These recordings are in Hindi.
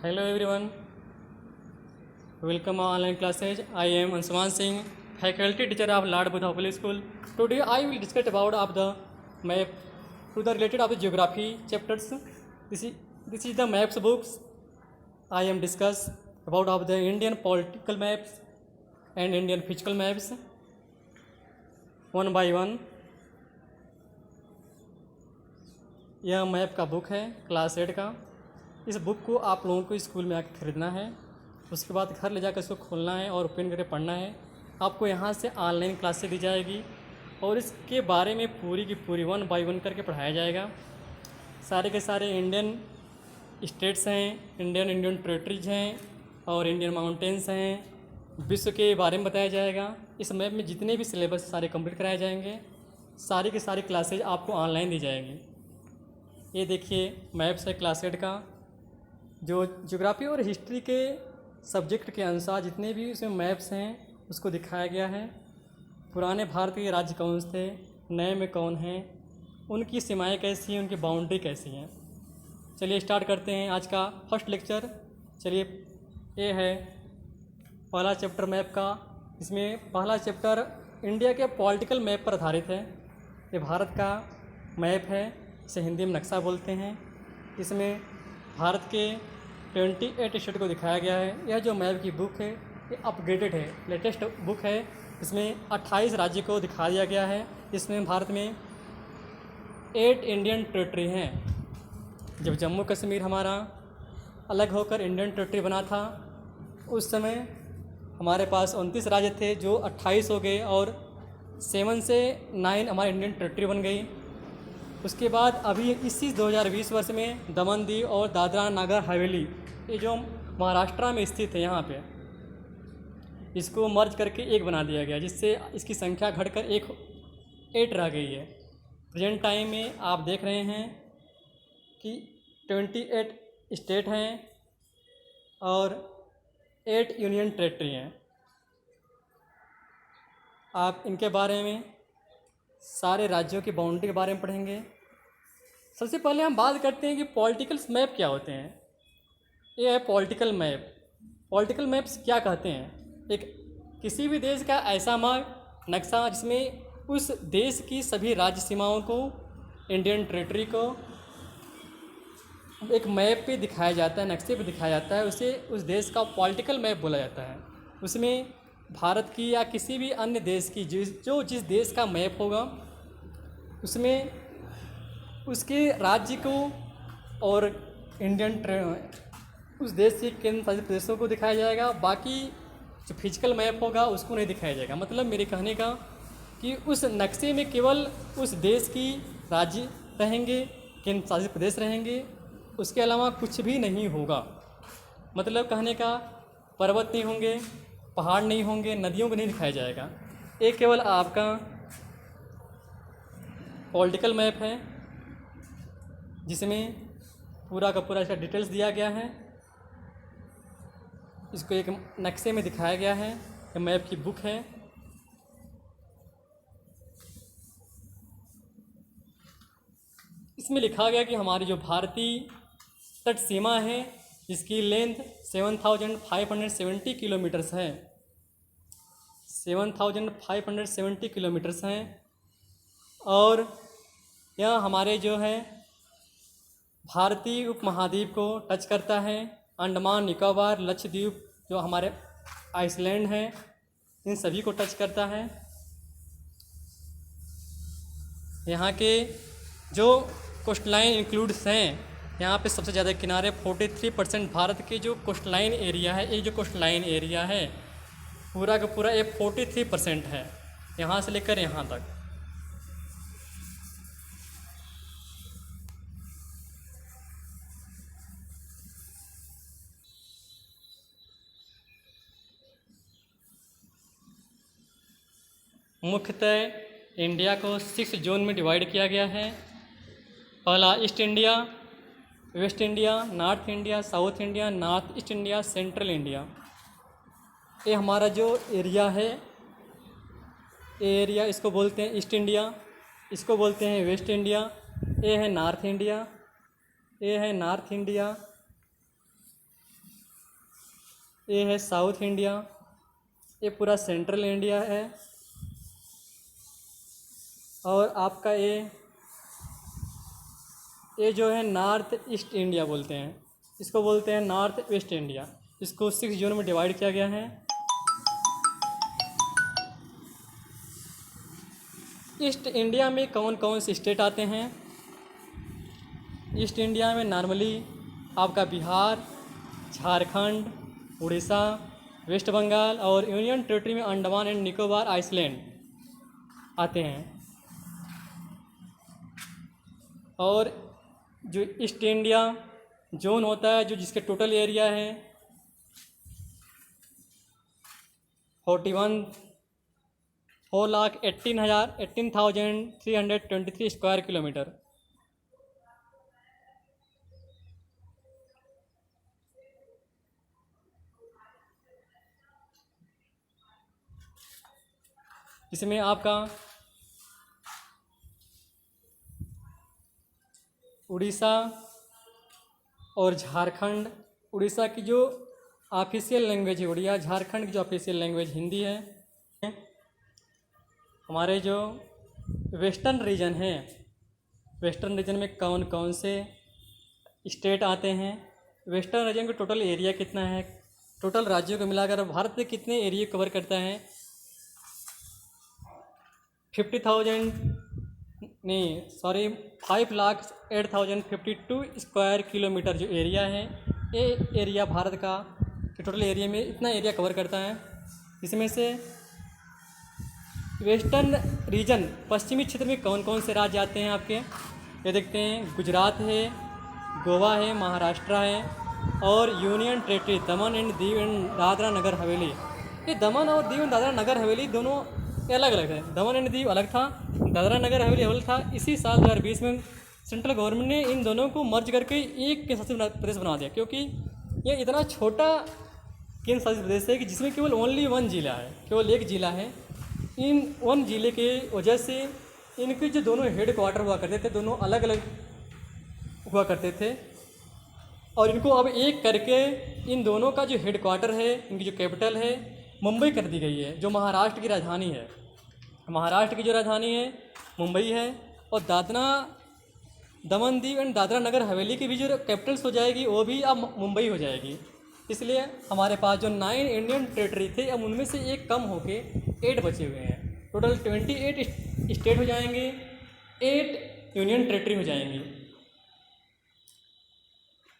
Hello everyone, welcome our online classes. I am Ansuman Singh, faculty teacher of Lord Buddha Public School. Today I will discuss about of the map to the related of the geography chapters. This is the maps books. I am discuss about of the Indian political maps and Indian physical maps one by one. यह मैप का बुक है क्लास 8 का। इस बुक को आप लोगों को स्कूल में आकर ख़रीदना है, उसके बाद घर ले जाकर इसको खोलना है और ओपन करके पढ़ना है। आपको यहाँ से ऑनलाइन क्लासेस दी जाएगी और इसके बारे में पूरी की पूरी 1 बाय 1 करके पढ़ाया जाएगा। सारे के सारे इंडियन स्टेट्स हैं, इंडियन टेरेटरीज हैं और इंडियन माउंटेन्स हैं। विश्व के बारे में बताया जाएगा। इस मैप में जितने भी सिलेबस सारे कंप्लीट कराए जाएंगे। सारी की सारी क्लासेज आपको ऑनलाइन दी जाएगी। ये देखिए मैप्स है क्लास 8 का, जो ज्योग्राफी और हिस्ट्री के सब्जेक्ट के अनुसार जितने भी इसमें मैप्स हैं उसको दिखाया गया है। पुराने भारत के राज्य कौन थे, नए में कौन हैं, उनकी सीमाएं कैसी हैं, उनकी बाउंड्री कैसी हैं। चलिए स्टार्ट करते हैं आज का फर्स्ट लेक्चर। चलिए ये है पहला चैप्टर मैप का। इसमें पहला चैप्टर इंडिया के पॉलिटिकल मैप पर आधारित है। ये भारत का मैप है, इसे हिंदी में नक्शा बोलते हैं। इसमें भारत के 28 स्टेट को दिखाया गया है। यह जो मैप की बुक है ये अपग्रेडेड है, लेटेस्ट बुक है। इसमें 28 राज्य को दिखा दिया गया है। इसमें भारत में 8 इंडियन टेरेटरी हैं। जब जम्मू कश्मीर हमारा अलग होकर इंडियन टेरेटरी बना था उस समय हमारे पास 29 राज्य थे जो 28 हो गए और 7 से 9 हमारी इंडियन टेरेटरी बन गई। उसके बाद अभी इसी 2020 वर्ष में दमन दीव और दादरा नगर हवेली, ये जो महाराष्ट्र में स्थित है, यहाँ पे इसको मर्ज करके एक बना दिया गया, जिससे इसकी संख्या घटकर 8 रह गई है। प्रेजेंट टाइम में आप देख रहे हैं कि 28 स्टेट हैं और 8 यूनियन टेरेटरी हैं। आप इनके बारे में सारे राज्यों की बाउंड्री के बारे में पढ़ेंगे। सबसे पहले हम बात करते हैं कि पॉलिटिकल मैप क्या होते हैं। ये है पॉलिटिकल मैप। पॉलिटिकल मैप्स क्या कहते हैं? एक किसी भी देश का ऐसा नक्शा जिसमें उस देश की सभी राज्य सीमाओं को, इंडियन टेरेटरी को एक मैप पे दिखाया जाता है, नक्शे पे दिखाया जाता है। उसे उस देश का पॉलिटिकल मैप बोला जाता है। उसमें भारत की या किसी भी अन्य देश की जिस देश का मैप होगा उसमें उसके राज्य को और उस देश के केंद्र शासित प्रदेशों को दिखाया जाएगा। बाकी जो फिजिकल मैप होगा उसको नहीं दिखाया जाएगा। मतलब मेरे कहने का कि उस नक्शे में केवल उस देश की राज्य रहेंगे, केंद्र शासित प्रदेश रहेंगे, उसके अलावा कुछ भी नहीं होगा। मतलब कहने का पर्वत नहीं होंगे, पहाड़ नहीं होंगे, नदियों को नहीं दिखाया जाएगा। एक केवल आपका पॉलिटिकल मैप है जिसमें पूरा का पूरा इसका डिटेल्स दिया गया है। इसको एक नक्शे में दिखाया गया है। ये मैप की बुक है। इसमें लिखा गया कि हमारी जो भारतीय तट सीमा है इसकी लेंथ 7570 किलोमीटर्स है। 7570 किलोमीटर्स हैं और यह हमारे जो है भारतीय उपमहाद्वीप को टच करता है। अंडमान निकोबार, लक्षद्वीप, जो हमारे आइसलैंड हैं, इन सभी को टच करता है। यहाँ के जो कोस्ट लाइन इंक्लूड्स हैं, यहाँ पे सबसे ज़्यादा किनारे 43% भारत के जो कोस्ट लाइन एरिया है, ये जो कोस्ट लाइन एरिया है पूरा का पूरा ये 43% है, यहाँ से लेकर यहाँ तक। मुख्यतः इंडिया को 6 जोन में डिवाइड किया गया है। पहला east India, waste India, north India, south India, north east India, central India. ये हमारा जो एरिया है, ये एरिया इसको बोलते हैं ईस्ट इंडिया, इसको बोलते हैं वेस्ट इंडिया, ये है नॉर्थ इंडिया, ये है नॉर्थ इंडिया, ये है साउथ इंडिया, ये पूरा सेंट्रल इंडिया है, और आपका ये जो है नॉर्थ ईस्ट इंडिया बोलते हैं, इसको बोलते हैं नॉर्थ वेस्ट इंडिया। इसको 6 जोन में डिवाइड किया गया है। ईस्ट इंडिया में कौन कौन से स्टेट आते हैं? ईस्ट इंडिया में नॉर्मली आपका बिहार, झारखंड, उड़ीसा, वेस्ट बंगाल और यूनियन टेरिटरी में अंडमान एंड निकोबार आइसलैंड आते हैं। और जो ईस्ट इंडिया जोन होता है, जो जिसके टोटल एरिया है 4,18,323 स्क्वायर किलोमीटर। इसमें आपका उड़ीसा और झारखंड, उड़ीसा की जो ऑफिशियल लैंग्वेज है उड़िया, झारखंड की जो ऑफिशियल लैंग्वेज हिंदी है। हमारे जो वेस्टर्न रीजन है, वेस्टर्न रीजन में कौन कौन से स्टेट आते हैं? वेस्टर्न रीजन का टोटल एरिया कितना है? टोटल राज्यों को मिलाकर भारत में कितने एरिया कवर करता है? 5,08,052 स्क्वायर किलोमीटर जो एरिया है, ये एरिया भारत का टोटल एरिया में इतना एरिया कवर करता है। इसमें से वेस्टर्न रीजन पश्चिमी क्षेत्र में कौन कौन से राज्य आते हैं आपके? ये देखते हैं, गुजरात है, गोवा है, महाराष्ट्र है और union territory Daman and Diu and Dadra Nagar Haveli. ये दमन और दीव एंड दादरा नगर हवेली दोनों अलग अलग है। दमन एंड दीव अलग था, दादरा नगर हवेली अलग था। इसी साल 2020 में सेंट्रल गवर्नमेंट ने इन दोनों को मर्ज करके एक केंद्र शासित प्रदेश बना दिया, क्योंकि ये इतना छोटा केंद्र शासित प्रदेश है कि जिसमें केवल ओनली 1 जिला है, केवल एक जिला है। इन 1 जिले के वजह से इनके जो दोनों हेड क्वार्टर हुआ करते थे, दोनों अलग अलग हुआ करते थे, और इनको अब एक करके इन दोनों का जो हेड क्वार्टर है, इनकी जो कैपिटल है, मुंबई कर दी गई है, जो महाराष्ट्र की राजधानी है। महाराष्ट्र की जो राजधानी है मुंबई है, और दमन दीव एंड दादरा नगर हवेली की भी जो कैपिटल्स हो जाएगी वो भी अब मुंबई हो जाएगी। इसलिए हमारे पास जो 9 इंडियन टेरिटरी थे, अब उनमें से एक कम होके 8 बचे हुए हैं। टोटल 28 स्टेट हो जाएंगे, 8 यूनियन टेरिटरी हो जाएंगी।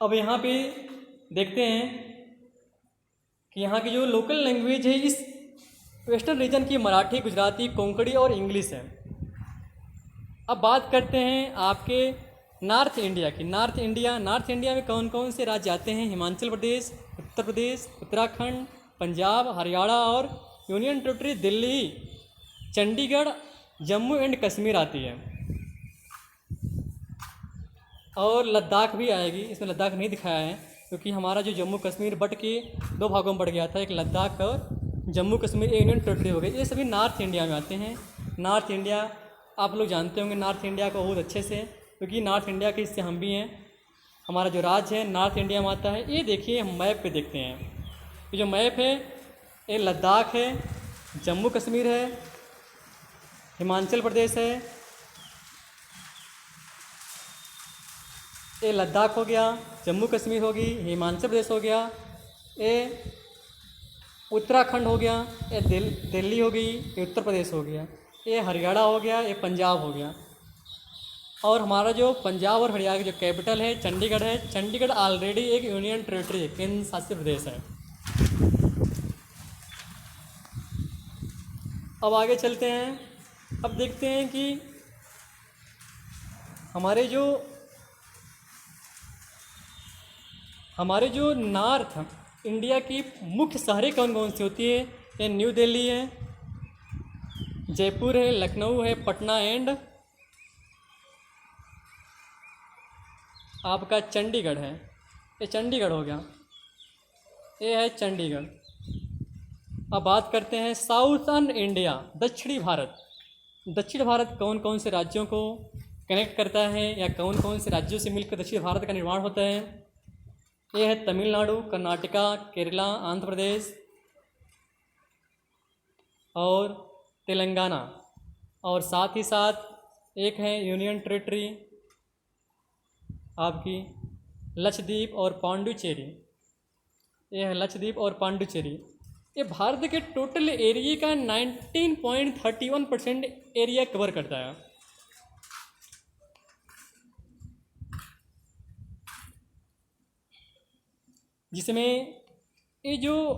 अब यहाँ पे देखते हैं कि यहाँ की जो लोकल लैंग्वेज है इस वेस्टर्न रीजन की मराठी, गुजराती, कोंकणी और इंग्लिश है। अब बात करते हैं आपके नॉर्थ इंडिया की। नॉर्थ इंडिया में कौन कौन से राज्य आते हैं? हिमाचल प्रदेश, उत्तर प्रदेश, उत्तराखंड, पंजाब, हरियाणा और union territory Delhi, Chandigarh, Jammu and Kashmir आती है, और लद्दाख भी आएगी। इसमें लद्दाख नहीं दिखाया है क्योंकि हमारा जो जम्मू कश्मीर बट के 2 भागों में बढ़ गया था, एक लद्दाख और जम्मू कश्मीर यूनियन टेरिटरी हो गई। ये सभी नॉर्थ इंडिया में आते हैं। नॉर्थ इंडिया आप लोग जानते होंगे नॉर्थ इंडिया को बहुत अच्छे से, क्योंकि नॉर्थ इंडिया के हिस्से हम भी हैं। हमारा जो राज्य है नॉर्थ इंडिया में आता है। ये देखिए, हम मैप पे देखते हैं, ये जो मैप है ये लद्दाख है, जम्मू कश्मीर है, हिमाचल प्रदेश है, ये लद्दाख हो गया, जम्मू कश्मीर होगी, हिमाचल प्रदेश हो गया, ये उत्तराखंड हो गया, ये दिल्ली हो गई, ये उत्तर प्रदेश हो गया, ये हरियाणा हो गया, ये पंजाब हो गया। और हमारा जो पंजाब और हरियाणा की जो कैपिटल है चंडीगढ़ है। चंडीगढ़ ऑलरेडी एक यूनियन टेरिटरी है, केंद्र शासित प्रदेश है। अब आगे चलते हैं। अब देखते हैं कि हमारे जो नॉर्थ इंडिया की मुख्य शहरें कौन कौन सी होती है? ये न्यू दिल्ली है, जयपुर है, लखनऊ है, पटना एंड आपका चंडीगढ़ है। ये चंडीगढ़ हो गया, ये है चंडीगढ़। अब बात करते हैं साउथर्न इंडिया, दक्षिणी भारत। दक्षिण भारत कौन कौन से राज्यों को कनेक्ट करता है, या कौन कौन से राज्यों से मिलकर दक्षिण भारत का निर्माण होता है? ये है तमिलनाडु, कर्नाटका, केरला, आंध्र प्रदेश और तेलंगाना। और साथ ही साथ एक है यूनियन टेरिटरी आपकी लक्षद्वीप और पांडुचेरी। ये है लक्षद्वीप और पांडुचेरी। ये भारत के टोटल एरिया का 19.31% एरिया कवर करता है। जिसमें ये जो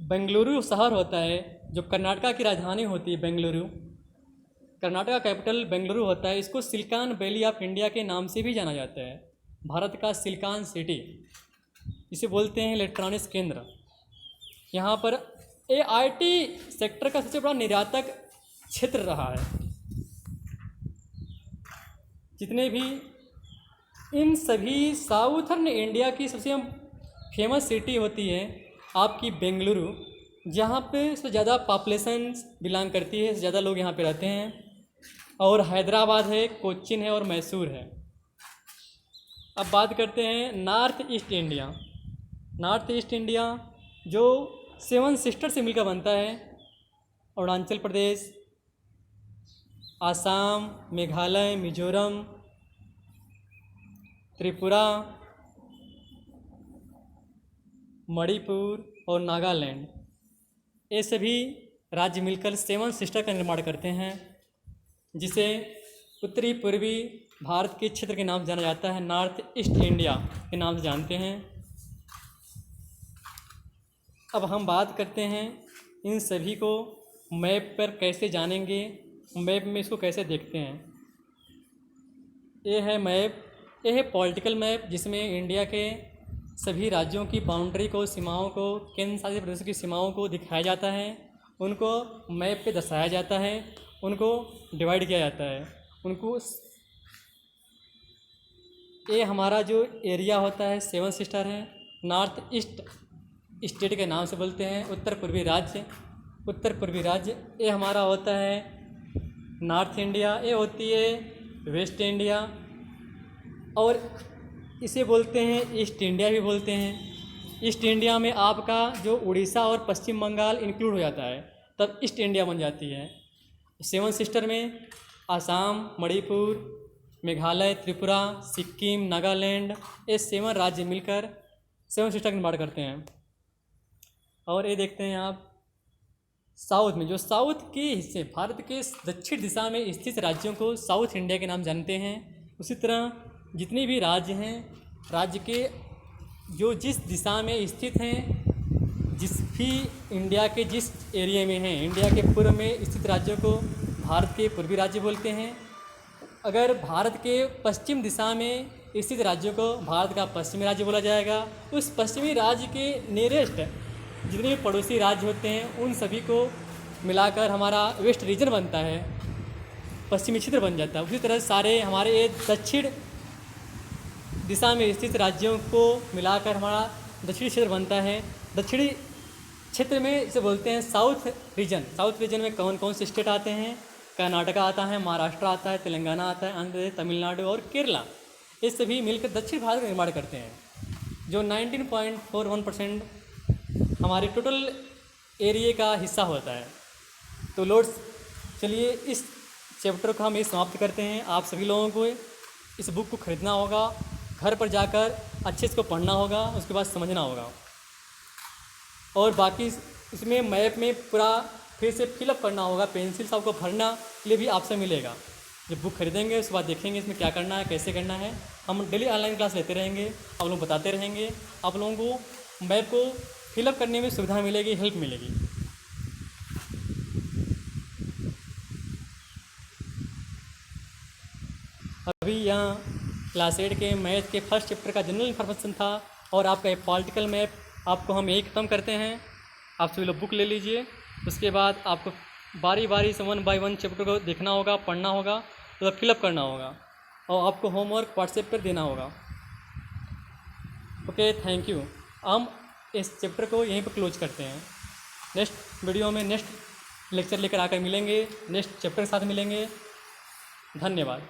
बेंगलुरु शहर होता है, जो कर्नाटका की राजधानी होती है बेंगलुरु, कर्नाटका कैपिटल बेंगलुरु होता है, इसको सिलिकॉन वैली ऑफ इंडिया के नाम से भी जाना जाता है। भारत का सिलिकॉन सिटी इसे बोलते हैं, इलेक्ट्रॉनिक्स केंद्र। यहाँ पर आईटी सेक्टर का सबसे बड़ा निर्यातक क्षेत्र रहा है। जितने भी इन सभी साउथर्न इंडिया की सबसे फेमस सिटी होती है आपकी बेंगलुरु, जहाँ पे सबसे ज़्यादा पॉपुलेशन बिलोंग करती है, ज़्यादा लोग यहाँ पे रहते हैं। और हैदराबाद है, कोच्चिन है और मैसूर है। अब बात करते हैं north east India. North east India जो 7 सिस्टर से मिलकर बनता है, अरुणाचल प्रदेश, आसाम, मेघालय, मिजोरम, त्रिपुरा, मणिपुर और नागालैंड, ये सभी राज्य मिलकर 7 सिस्टर का निर्माण करते हैं, जिसे उत्तरी पूर्वी भारत के क्षेत्र के नाम से जाना जाता है, नॉर्थ ईस्ट इंडिया के नाम से जानते हैं। अब हम बात करते हैं इन सभी को मैप पर कैसे जानेंगे, मैप में इसको कैसे देखते हैं। ये है मैप, ये है पॉलिटिकल मैप, जिसमें इंडिया के सभी राज्यों की बाउंड्री को, सीमाओं को, केंद्र शासित प्रदेशों की सीमाओं को दिखाया जाता है, उनको मैप पे दर्शाया जाता है, उनको डिवाइड किया जाता है। उनको ये हमारा जो एरिया होता है 7 सिस्टर है, नॉर्थ ईस्ट स्टेट के नाम से बोलते हैं, उत्तर पूर्वी राज्य। उत्तर पूर्वी राज्य ये हमारा होता है नॉर्थ इंडिया, ये होती है वेस्ट इंडिया, और इसे बोलते हैं ईस्ट इंडिया भी बोलते हैं। ईस्ट इंडिया में आपका जो उड़ीसा और पश्चिम बंगाल इंक्लूड हो जाता है, तब ईस्ट इंडिया बन जाती है। 7 सिस्टर में आसाम, मणिपुर, मेघालय, त्रिपुरा, सिक्किम, नागालैंड, ये 7 राज्य मिलकर 7 सिस्टर का निर्माण करते हैं। और ये देखते हैं आप साउथ में, जो साउथ के हिस्से, भारत के दक्षिण दिशा में स्थित राज्यों को साउथ इंडिया के नाम जानते हैं। उसी तरह जितने भी राज्य हैं, राज्य के जो जिस दिशा में स्थित हैं, जिस भी इंडिया के जिस एरिया में हैं, इंडिया के पूर्व में स्थित राज्यों को भारत के पूर्वी राज्य बोलते हैं। अगर भारत के पश्चिम दिशा में स्थित राज्यों को भारत का पश्चिमी राज्य बोला जाएगा। उस पश्चिमी राज्य के नियरेस्ट जितने भी पड़ोसी राज्य होते हैं, उन सभी को मिलाकर हमारा वेस्ट रीजन बनता है, पश्चिमी क्षेत्र बन जाता है। उसी तरह सारे हमारे ये दक्षिण दिशा में स्थित राज्यों को मिलाकर हमारा दक्षिणी क्षेत्र बनता है। दक्षिणी क्षेत्र में इसे बोलते हैं साउथ रीजन। साउथ रीजन में कौन कौन से स्टेट आते हैं? कर्नाटका आता है, महाराष्ट्र आता है, तेलंगाना आता है, आंध्र प्रदेश, तमिलनाडु और केरला। ये सभी मिलकर दक्षिण भारत का निर्माण करते हैं, जो 19.41% हमारे टोटल एरिया का हिस्सा होता है। तो लोड्स, चलिए इस चैप्टर को हम ये समाप्त करते हैं। आप सभी लोगों को इस बुक को खरीदना होगा, घर पर जाकर अच्छे से इसको पढ़ना होगा, उसके बाद समझना होगा। और बाकी इसमें मैप में पूरा फिर से फिलअप करना होगा, पेंसिल आपको भरना के लिए भी आपसे मिलेगा। जब बुक खरीदेंगे उसके बाद देखेंगे इसमें क्या करना है, कैसे करना है। हम डेली ऑनलाइन क्लास लेते रहेंगे, आप लोग बताते रहेंगे, आप लोगों को मैप को फिलअप करने में सुविधा मिलेगी, हेल्प मिलेगी। अभी यहाँ क्लास 8 के मैथ के फर्स्ट चैप्टर का जनरल इन्फॉर्मेशन था, और आपका एक पॉलिटिकल मैप आपको हम यही ख़त्म करते हैं। आप सभी लोग बुक ले लीजिए, उसके बाद आपको बारी बारी से 1 बाय 1 चैप्टर को देखना होगा, पढ़ना होगा, तो फिलअप करना होगा, और आपको होमवर्क व्हाट्सएप पर देना होगा। Okay, thank you. हम इस चैप्टर को यहीं पर क्लोज करते हैं। नेक्स्ट वीडियो में नेक्स्ट लेक्चर लेकर आकर मिलेंगे, नेक्स्ट चैप्टर के साथ मिलेंगे। धन्यवाद।